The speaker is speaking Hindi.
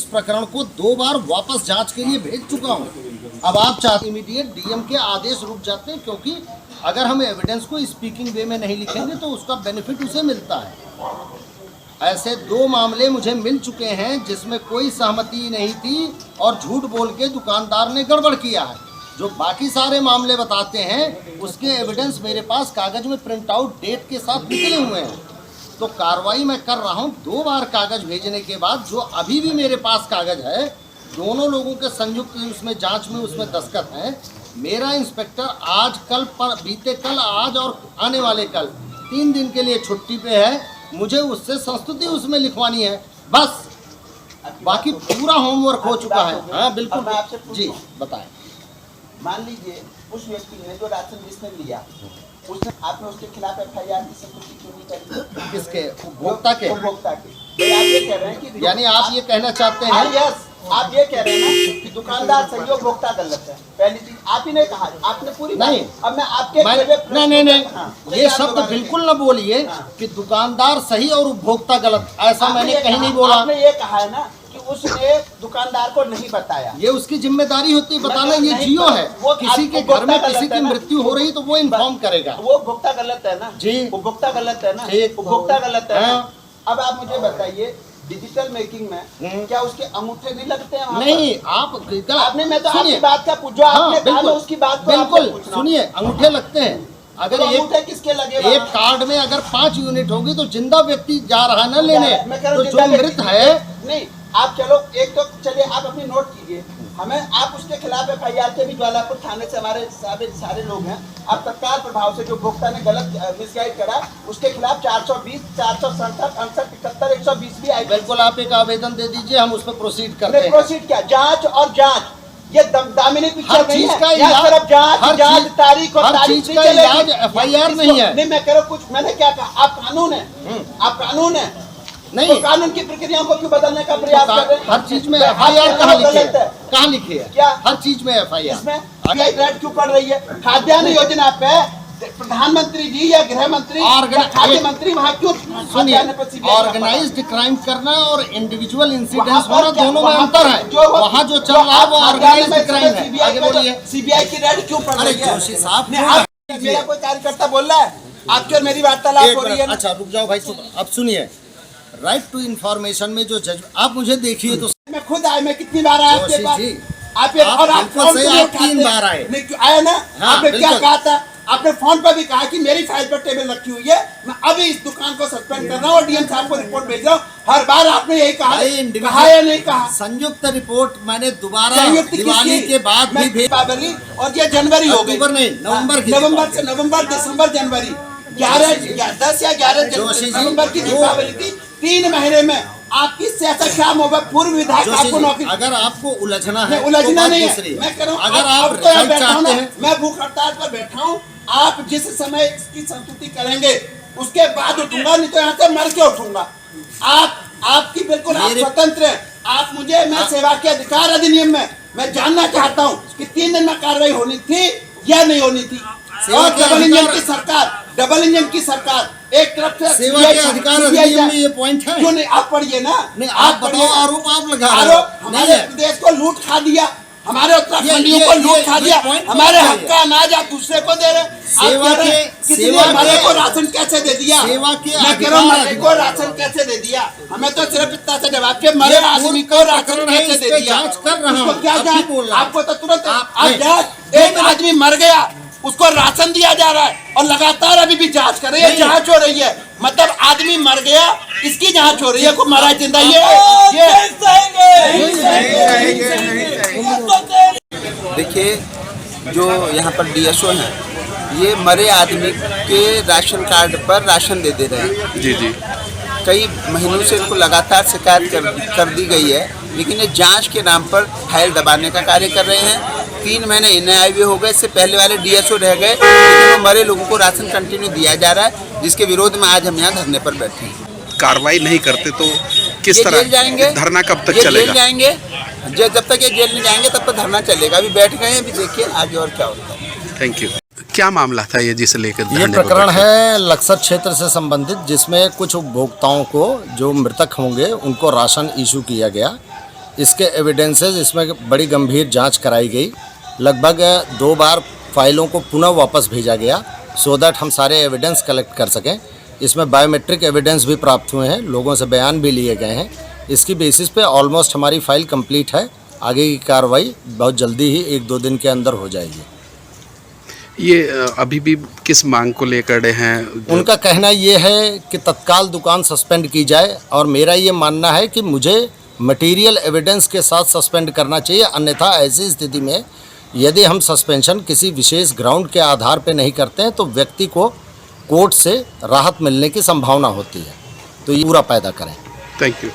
प्रकरण को 2 बार वापस जांच के लिए भेज चुका हूं। अब आप चाहते इमीडिएट डीएम के आदेश रुक जाते हैं, क्योंकि अगर हम एविडेंस को स्पीकिंग वे में नहीं लिखेंगे तो उसका बेनिफिट उसे मिलता है। ऐसे 2 मामले मुझे मिल चुके हैं जिसमें कोई सहमति नहीं थी और झूठ बोल के दुकानदार ने गड़बड़ किया है। जो बाकी सारे मामले बताते हैं उसके एविडेंस मेरे पास कागज में प्रिंट आउट डेट के साथ निकले हुए हैं। तो कार्रवाई मैं कर रहा हूं। 2 बार कागज भेजने के बाद जो अभी भी मेरे पास कागज है, दोनों लोगों के संयुक्त उसमें जांच में उसमें दस्तखत हैं। मेरा इंस्पेक्टर आज कल पर बीते कल आज और आने वाले कल 3 दिन के लिए छुट्टी पे है। मुझे उससे संस्तुति उसमें लिखवानी है, बस बाकी पूरा होमवर्क हो चुका है। हाँ बिल्कुल जी, बताएं। मान लीजिए उस व्यक्ति ने जो राशन जिसने लिया, उसने आपने उसके खिलाफ एफआईआर की संस्तुति क्यों नहीं करी? किसके? उपभोक्ता के। उपभोक्ता के। तो आप ये कह रहे हैं कि यानी आप ये कहना चाहते हैं? यस, आप ये कह रहे हैं ना कि दुकानदार सही हो, उपभोक्ता गलत है। पहली चीज आप ही ने कहा, आपने पूरी नहीं। अब मैं आपके नहीं, ये शब्द बिल्कुल न बोलिए कि दुकानदार सही और उपभोक्ता गलत, ऐसा मैंने कहीं नहीं बोला। आपने ये कहा है ना कि उसने दुकानदार को नहीं बताया। ये उसकी जिम्मेदारी होती है बताना। ये जियो है, किसी के घर में किसी की मृत्यु हो रही तो वो इन्फॉर्म करेगा। वो उपभोक्ता गलत है ना जी, उपभोक्ता गलत है ना, उपभोक्ता गलत है। अब आप मुझे बताइए, डिजिटल मेकिंग में क्या उसके अंगूठे नहीं लगते हैं? नहीं, आपने, मैं तो आपकी बात का पूछो, आपने कहा मैं उसकी बात को बिल्कुल सुनिए, अंगूठे लगते हैं। अगर अंगूठे किसके लगे? एक कार्ड में अगर 5 यूनिट होगी तो जिंदा व्यक्ति जा रहा है ना लेने, तो जो मृत है। नहीं, आप चलो एक तो चलिए आप अपनी नोट कीजिए, हमें आप उसके खिलाफ एफआईआर के भी ज्वालापुर थाने से हमारे सारे लोग हैं। आप तत्काल प्रभाव से जो उपभोक्ता ने गलत मिसगाइड करा उसके खिलाफ 420, 467, 68, 71, 120 भी आई। बिल्कुल, आप एक आवेदन दे दीजिए, हम उस पर प्रोसीड करते हैं। प्रोसीड क्या? जांच और जांच, ये दामिनी पिक्चर नहीं है। सिर्फ जांच तारीख और तारीख का इलाज एफआईआर नहीं है। नहीं, मैं कह रहा हूँ कुछ, मैंने क्या कहा, आप कानून है, आप कानून है नहीं, तो कानून की प्रक्रियाओं को क्यों बदलने का प्रयास कर रहे हैं? हर चीज में एफआईआर कहाँ लिखी है? कहाँ लिखी है? क्या हर चीज में एफआईआर? इसमें रेड क्यों पड़ रही है? खाद्यान्न योजना पे प्रधानमंत्री जी या गृह मंत्री या खाद्य मंत्री वहाँ क्यों? सुनिए, ऑर्गेनाइज्ड क्राइम करना और इंडिविजुअल इंसिडेंट्स होना दोनों में अंतर है। वहाँ जो चल रहा है वो ऑर्गेनाइज्ड क्राइम है। आगे बोलिए। सीबीआई की रेड क्यों पड़ रही है? जोशी साहब, मेरा कोई कार्यकर्ता बोल रहा है, आपकी और मेरी वार्तालाप हो रही है। अच्छा रुक जाओ भाई, अब सुनिए। राइट टू इन्फॉर्मेशन में जो जज, आप मुझे देखिए तो मैं खुद आया, मैं कितनी बार आया आपके पास? आप 3 बार आए ना। आपने क्या कहा था? आपने फोन पर भी कहा कि मेरी फाइल पर टेबल रखी हुई है, मैं अभी इस दुकान को सस्पेंड कर रहा हूँ और डीएम साहब को रिपोर्ट भेज रहा हूँ। हर बार आपने यही कहा या नहीं कहा? संयुक्त रिपोर्ट मैंने दोबारा दिवाली के बाद भी भेजी, और ये जनवरी हो गई, नहीं नवंबर से नवंबर, दिसंबर, जनवरी, 10 या 11 नवंबर की दीपावली थी। 3 महीने में आपकी सियासत क्या होगा? पूर्व विधायक आपको नौकरी, अगर आपको उलझना है, उलझना नहीं है, मैं कह रहा हूँ, अगर आप बैठा हूँ, मैं भूख हड़ताल पर बैठा हूँ, आप जिस समय इसकी संस्तुति करेंगे उसके बाद उठूंगा, नहीं तो यहाँ से मर के उठूंगा। आपकी बिल्कुल आप स्वतंत्र हैं। आप मुझे, मैं सेवा के अधिकार अधिनियम में मैं जानना चाहता हूँ कि 3 दिन में कार्रवाई होनी थी या नहीं होनी थी। और डबल इंजन की सरकार एक तरफ से सेवा के अधिकार अधिनियम में ये पॉइंट है क्यों नहीं? आप पढ़िए ना। नहीं, आप बताओ, आरोप आप लगा रहे हो। हमारे प्रदेश को लूट खा दिया, हमारे उत्तराखंडियों को लूट खा दिया, हमारे हक का अनाज आप दूसरे को दे रहे। मरे को राशन कैसे दे दिया? मैं कह रहा हूँ, मरे को राशन कैसे दे दिया? हमें तो सिर्फ इतना से जवाब के मरे आदमी को राशन कैसे दे दिया? क्या जांच? आपको तो तुरंत एक आदमी मर गया, उसको राशन दिया जा रहा है और लगातार अभी भी जांच कर रही है, जांच हो रही है। मतलब आदमी मर गया, इसकी जांच हो रही है, को मरा जिंदा देखिए, जो यहाँ पर डीएसओ हैं, ये मरे आदमी के राशन कार्ड पर राशन दे रहे हैं। जी जी, कई महीनों से इनको लगातार शिकायत कर दी गई है, लेकिन ये जांच के नाम पर फाइल दबाने का कार्य कर रहे हैं। 3 महीने इन्हें आए हुए हो गए, इससे पहले वाले डीएसओ रह गए, लेकिन वो मरे लोगों को राशन कंटिन्यू दिया जा रहा है, जिसके विरोध में आज हम यहाँ धरने पर बैठे हैं। कार्रवाई नहीं करते तो किस तरह जेल जाएंगे? धरना कब तक चलेगा? जेल जाएंगे, जब तक ये जेल नहीं जाएंगे तब तक धरना चलेगा। अभी बैठ गए हैं, अभी देखिए आगे और क्या होता है। Thank you. क्या मामला था ये जिसे लेकर? ये प्रकरण है लक्सर क्षेत्र से संबंधित, जिसमें कुछ उपभोक्ताओं को जो मृतक होंगे उनको राशन इशू किया गया। इसके एविडेंसेस, इसमें बड़ी गंभीर जांच कराई गई। लगभग 2 बार फाइलों को पुनः वापस भेजा गया सो दैट हम सारे एविडेंस कलेक्ट कर सकें। इसमें बायोमेट्रिक एविडेंस भी प्राप्त हुए हैं, लोगों से बयान भी लिए गए हैं। इसकी बेसिस पे ऑलमोस्ट हमारी फाइल कंप्लीट है। आगे की कार्रवाई बहुत जल्दी ही 1-2 दिन के अंदर हो जाएगी। ये अभी भी किस मांग को लेकर हैं? उनका कहना ये है कि तत्काल दुकान सस्पेंड की जाए और मेरा ये मानना है कि मुझे मटेरियल एविडेंस के साथ सस्पेंड करना चाहिए। अन्यथा ऐसी स्थिति में यदि हम सस्पेंशन किसी विशेष ग्राउंड के आधार पर नहीं करते हैं तो व्यक्ति को कोर्ट से राहत मिलने की संभावना होती है। तो ये पूरा पैदा करें। Thank you.